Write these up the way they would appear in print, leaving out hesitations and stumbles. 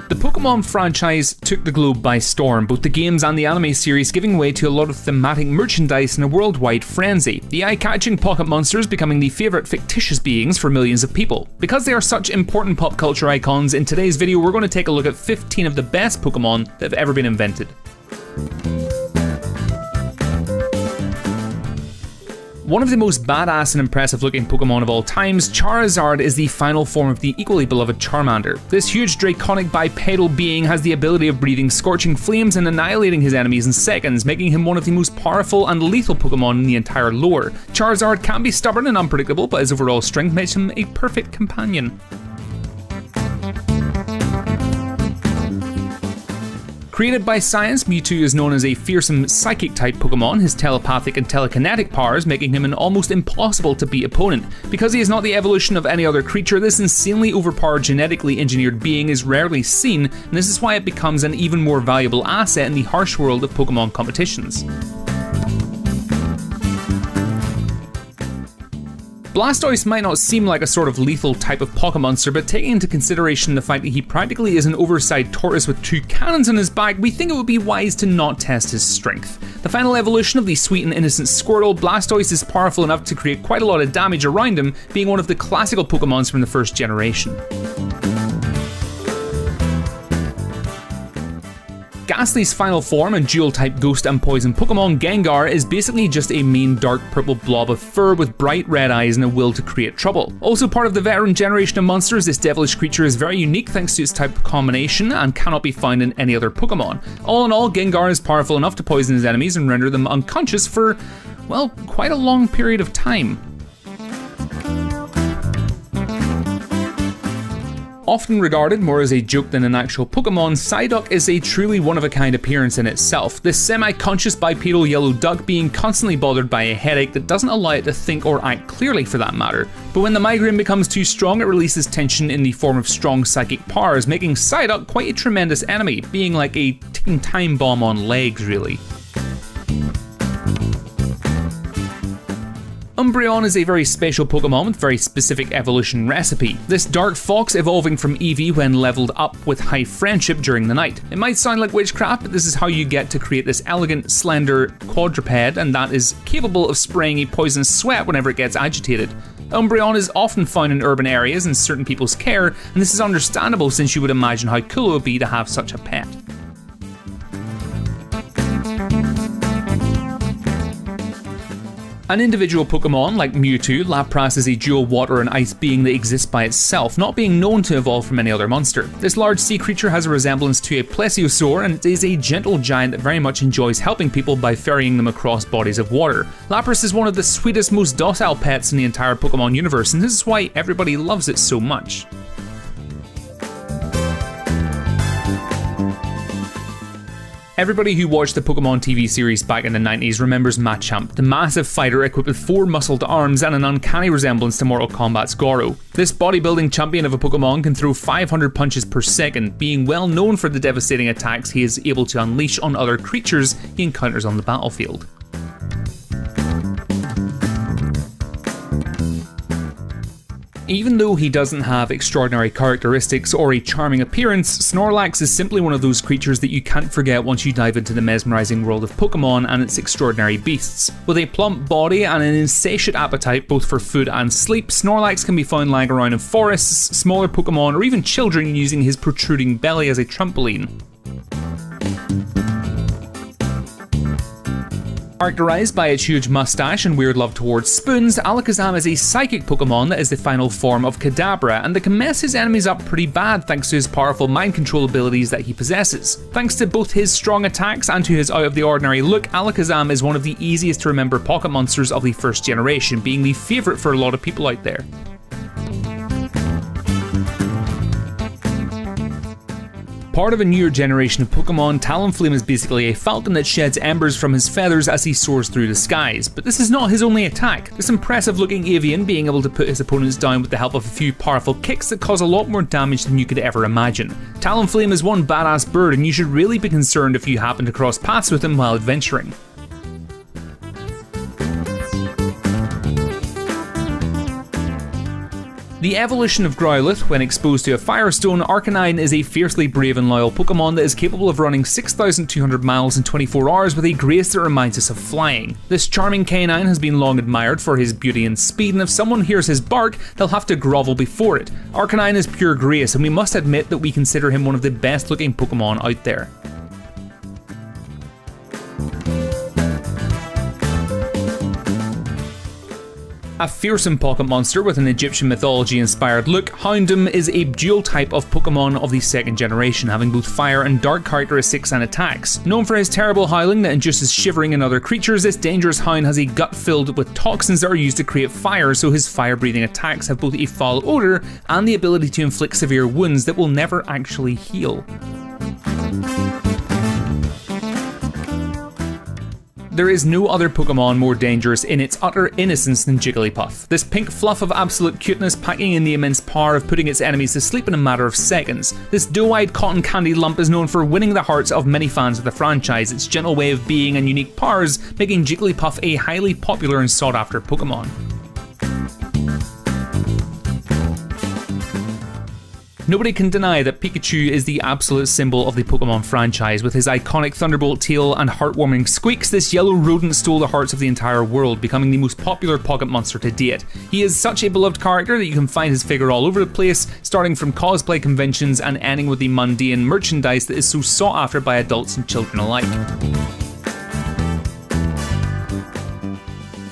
The Pokémon franchise took the globe by storm, both the games and the anime series giving way to a lot of thematic merchandise in a worldwide frenzy, the eye-catching pocket monsters becoming the favourite fictitious beings for millions of people. Because they are such important pop culture icons, in today's video we're going to take a look at 15 of the best Pokémon that have ever been invented. One of the most badass and impressive looking Pokémon of all times, Charizard is the final form of the equally beloved Charmander. This huge draconic bipedal being has the ability of breathing scorching flames and annihilating his enemies in seconds, making him one of the most powerful and lethal Pokémon in the entire lore. Charizard can be stubborn and unpredictable, but his overall strength makes him a perfect companion. Created by science, Mewtwo is known as a fearsome psychic-type Pokémon, his telepathic and telekinetic powers making him an almost impossible to beat opponent. Because he is not the evolution of any other creature, this insanely overpowered genetically engineered being is rarely seen, and this is why it becomes an even more valuable asset in the harsh world of Pokémon competitions. Blastoise might not seem like a sort of lethal type of pocket monster, but taking into consideration the fact that he practically is an oversized tortoise with two cannons on his back, we think it would be wise to not test his strength. The final evolution of the sweet and innocent Squirtle, Blastoise is powerful enough to create quite a lot of damage around him, being one of the classical Pokémons from the first generation. Ghastly's final form and dual-type ghost and poison Pokémon, Gengar, is basically just a mean dark purple blob of fur with bright red eyes and a will to create trouble. Also part of the veteran generation of monsters, this devilish creature is very unique thanks to its type of combination and cannot be found in any other Pokémon. All in all, Gengar is powerful enough to poison his enemies and render them unconscious for, well, quite a long period of time. Often regarded more as a joke than an actual Pokémon, PSYDUCK is a truly one-of-a-kind appearance in itself, this semi-conscious bipedal yellow duck being constantly bothered by a headache that doesn't allow it to think or act clearly for that matter. But when the migraine becomes too strong, it releases tension in the form of strong psychic powers, making PSYDUCK quite a tremendous enemy, being like a ticking time bomb on legs really. UMBREON is a very special Pokémon with very specific evolution recipe. This dark fox evolving from Eevee when leveled up with high friendship during the night. It might sound like witchcraft, but this is how you get to create this elegant, slender quadruped, and that is capable of spraying a poisonous sweat whenever it gets agitated. UMBREON is often found in urban areas in certain people's care, and this is understandable since you would imagine how cool it would be to have such a pet. An individual Pokémon like Mewtwo, Lapras is a dual water and ice being that exists by itself, not being known to evolve from any other monster. This large sea creature has a resemblance to a plesiosaur, and it is a gentle giant that very much enjoys helping people by ferrying them across bodies of water. Lapras is one of the sweetest, most docile pets in the entire Pokémon universe, and this is why everybody loves it so much. Everybody who watched the Pokémon TV series back in the 90s remembers Machamp, the massive fighter equipped with 4 muscled arms and an uncanny resemblance to Mortal Kombat's Goro. This bodybuilding champion of a Pokémon can throw 500 punches per second, being well known for the devastating attacks he is able to unleash on other creatures he encounters on the battlefield. Even though he doesn't have extraordinary characteristics or a charming appearance, Snorlax is simply one of those creatures that you can't forget once you dive into the mesmerising world of Pokémon and its extraordinary beasts. With a plump body and an insatiate appetite both for food and sleep, Snorlax can be found lying around in forests, smaller Pokémon, or even children using his protruding belly as a trampoline. Characterised by its huge mustache and weird love towards spoons, ALAKAZAM is a psychic Pokémon that is the final form of Kadabra, and that can mess his enemies up pretty bad thanks to his powerful mind control abilities that he possesses. Thanks to both his strong attacks and to his out of the ordinary look, ALAKAZAM is one of the easiest to remember pocket monsters of the first generation, being the favourite for a lot of people out there. Part of a newer generation of Pokémon, Talonflame is basically a falcon that sheds embers from his feathers as he soars through the skies. But this is not his only attack. This impressive looking avian being able to put his opponents down with the help of a few powerful kicks that cause a lot more damage than you could ever imagine. Talonflame is one badass bird, and you should really be concerned if you happen to cross paths with him while adventuring. The evolution of Growlithe, when exposed to a Firestone, Arcanine is a fiercely brave and loyal Pokemon that is capable of running 6,200 miles in 24 hours with a grace that reminds us of flying. This charming canine has been long admired for his beauty and speed, and if someone hears his bark, they'll have to grovel before it. Arcanine is pure grace, and we must admit that we consider him one of the best looking Pokemon out there. A fearsome pocket monster with an Egyptian mythology inspired look, Houndoom is a dual type of Pokemon of the second generation, having both fire and dark characteristics and attacks. Known for his terrible howling that induces shivering in other creatures, this dangerous hound has a gut filled with toxins that are used to create fire, so his fire breathing attacks have both a foul odour and the ability to inflict severe wounds that will never actually heal. There is no other Pokemon more dangerous in its utter innocence than Jigglypuff. This pink fluff of absolute cuteness packing in the immense power of putting its enemies to sleep in a matter of seconds. This doe-eyed cotton candy lump is known for winning the hearts of many fans of the franchise, its gentle way of being and unique powers making Jigglypuff a highly popular and sought after Pokemon. Nobody can deny that Pikachu is the absolute symbol of the Pokemon franchise. With his iconic Thunderbolt tail and heartwarming squeaks, this yellow rodent stole the hearts of the entire world, becoming the most popular pocket monster to date. He is such a beloved character that you can find his figure all over the place, starting from cosplay conventions and ending with the mundane merchandise that is so sought after by adults and children alike.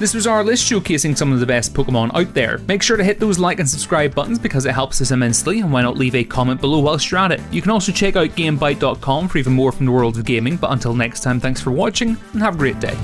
This was our list showcasing some of the best Pokemon out there. Make sure to hit those like and subscribe buttons because it helps us immensely, and why not leave a comment below whilst you're at it. You can also check out GameBite.com for even more from the world of gaming, but until next time, thanks for watching and have a great day.